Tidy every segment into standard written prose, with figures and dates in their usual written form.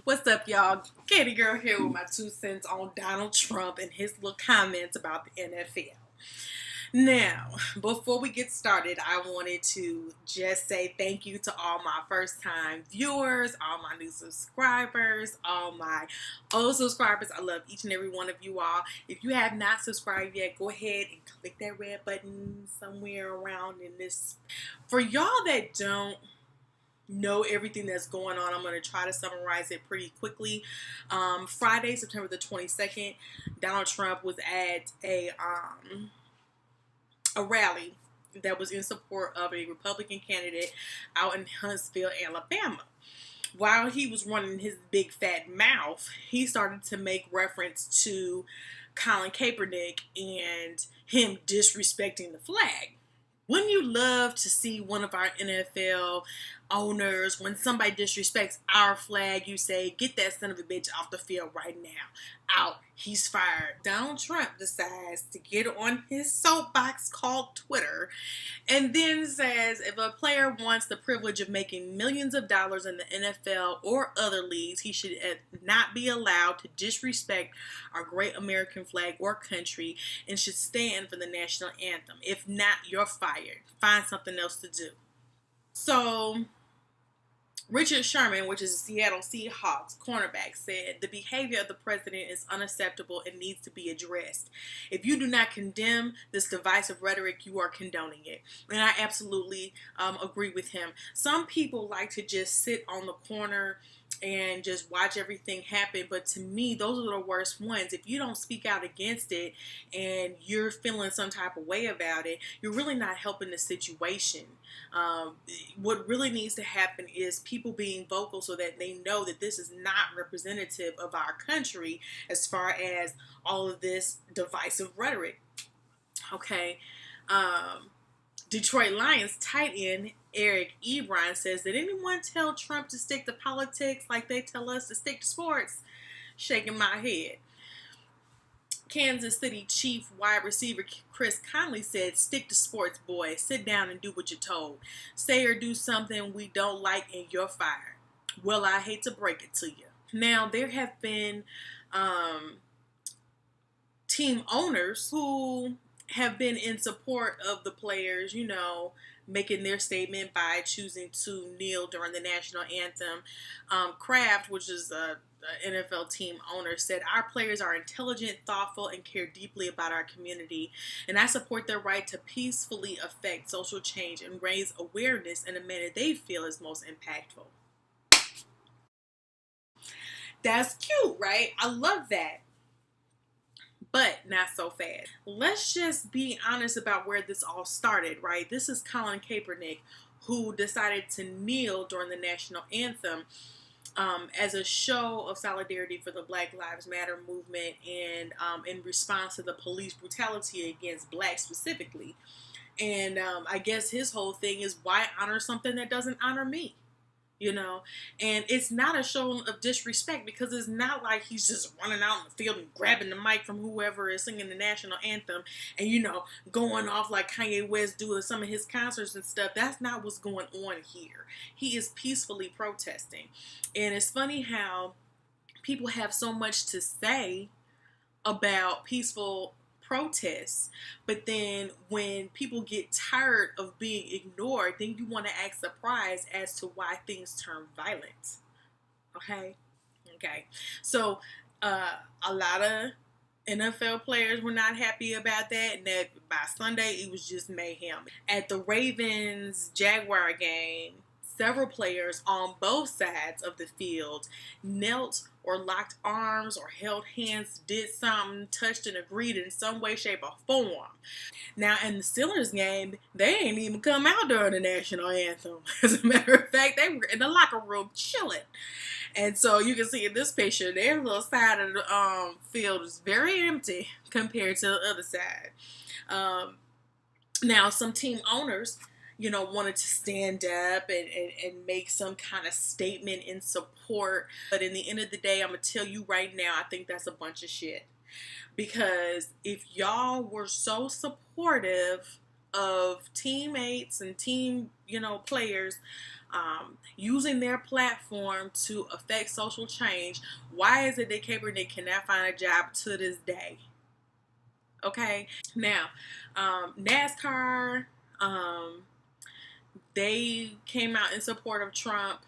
What's up, y'all? Katie Girl here with my 2 cents on Donald Trump and his little comments about the NFL. Now, before we get started, I wanted to just say thank you to all my first time viewers, all my new subscribers, all my old subscribers. I love each and every one of you all. If you have not subscribed yet, go ahead and click that red button somewhere around in this. For y'all that don't know everything that's going on, I'm going to try to summarize it pretty quickly. Friday, September the 22nd, Donald Trump was at a rally that was in support of a Republican candidate out in Huntsville, Alabama. While he was running his big fat mouth, he started to make reference to Colin Kaepernick and him disrespecting the flag. Wouldn't you love to see one of our NFL owners, when somebody disrespects our flag, you say, get that son of a bitch off the field right now. Out. He's fired. Donald Trump decides to get on his soapbox called Twitter and then says if a player wants the privilege of making millions of dollars in the NFL or other leagues, he should not be allowed to disrespect our great American flag or country and should stand for the national anthem. If not, you're fired. Find something else to do. So Richard Sherman, which is a Seattle Seahawks cornerback, said the behavior of the president is unacceptable and needs to be addressed. If you do not condemn this divisive rhetoric, you are condoning it. And I absolutely agree with him. Some people like to just sit on the corner and just watch everything happen, but to me, those are the worst ones. If you don't speak out against it and you're feeling some type of way about it, you're really not helping the situation. What really needs to happen is people being vocal so that they know that this is not representative of our country as far as all of this divisive rhetoric. Okay. Detroit Lions tight end Eric Ebron says, did anyone tell Trump to stick to politics like they tell us to stick to sports? Shaking my head. Kansas City Chief wide receiver Chris Conley said, stick to sports, boy. Sit down and do what you're told. Say or do something we don't like and you're fired. Well, I hate to break it to you. Now, there have been team owners who have been in support of the players, making their statement by choosing to kneel during the national anthem. Kraft, which is a NFL team owner, said, our players are intelligent, thoughtful, and care deeply about our community, and I support their right to peacefully affect social change and raise awareness in a manner they feel is most impactful. That's cute, right? I love that. But not so fast. Let's just be honest about where this all started, right? This is Colin Kaepernick, who decided to kneel during the national anthem as a show of solidarity for the Black Lives Matter movement and in response to the police brutality against blacks specifically. And I guess his whole thing is, why honor something that doesn't honor me? And it's not a show of disrespect because it's not like he's just running out in the field and grabbing the mic from whoever is singing the national anthem and, going off like Kanye West do at some of his concerts and stuff. That's not what's going on here. He is peacefully protesting. And it's funny how people have so much to say about peaceful protests, but then when people get tired of being ignored, then you want to act surprised as to why things turn violent. Okay. So a lot of NFL players were not happy about that, and that by Sunday it was just mayhem. At the Ravens Jaguar game, several players on both sides of the field knelt or locked arms or held hands, did something, touched and agreed in some way, shape, or form. Now, in the Steelers game, they ain't even come out during the national anthem. As a matter of fact, they were in the locker room chilling. And so you can see in this picture, their little side of the field is very empty compared to the other side. Now, some team owners wanted to stand up and make some kind of statement in support. But in the end of the day, I'm going to tell you right now, I think that's a bunch of shit. Because if y'all were so supportive of teammates and team, players, using their platform to affect social change. Why is it that Kaepernick cannot find a job to this day? Okay, now NASCAR, they came out in support of Trump,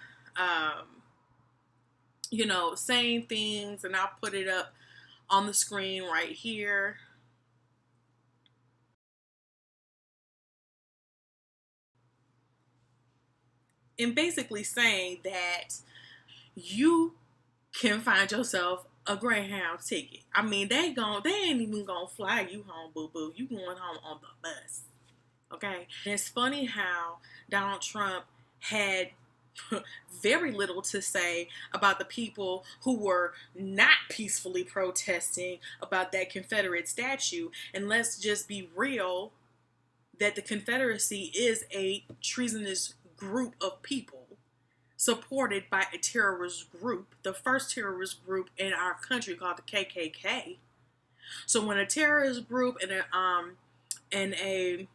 saying things, and I'll put it up on the screen right here. And basically saying that you can find yourself a Greyhound ticket. I mean, they ain't even gonna fly you home, boo boo. You going home on the bus. Okay? And it's funny how Donald Trump had very little to say about the people who were not peacefully protesting about that Confederate statue. And let's just be real, that the Confederacy is a treasonous group of people supported by a terrorist group, the first terrorist group in our country, called the KKK. So when a terrorist group and a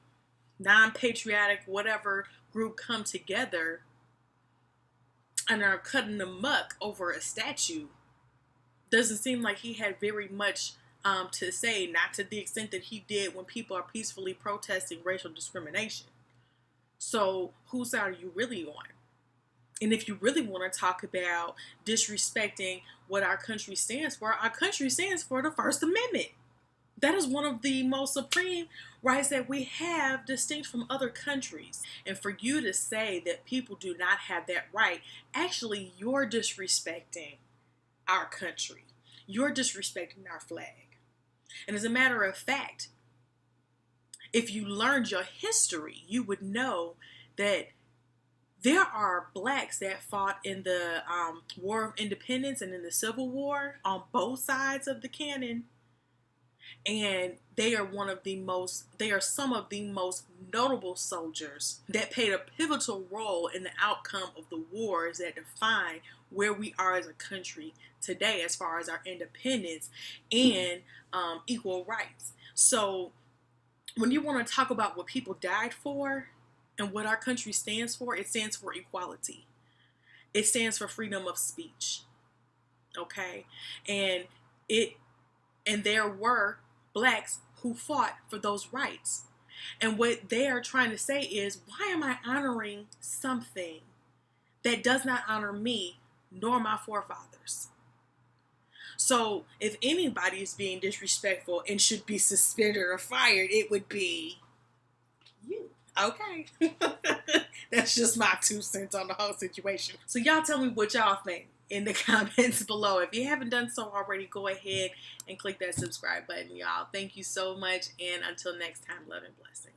non-patriotic whatever group come together and are cutting the muck over a statue, doesn't seem like he had very much to say, not to the extent that he did when people are peacefully protesting racial discrimination. So whose side are you really on? And if you really want to talk about disrespecting what our country stands for, our country stands for the First Amendment. That is one of the most supreme rights that we have, distinct from other countries. And for you to say that people do not have that right, actually, you're disrespecting our country. You're disrespecting our flag. And as a matter of fact, if you learned your history, you would know that there are blacks that fought in the War of Independence and in the Civil War on both sides of the canon. And they are some of the most notable soldiers that played a pivotal role in the outcome of the wars that define where we are as a country today, as far as our independence and equal rights. So when you want to talk about what people died for and what our country stands for, it stands for equality. It stands for freedom of speech. Okay? And there were blacks who fought for those rights. And what they are trying to say is, why am I honoring something that does not honor me nor my forefathers? So if anybody is being disrespectful and should be suspended or fired, it would be you. Okay. That's just my 2 cents on the whole situation. So y'all tell me what y'all think in the comments below. If you haven't done so already, go ahead and click that subscribe button, y'all. Thank you so much, and until next time, love and blessings.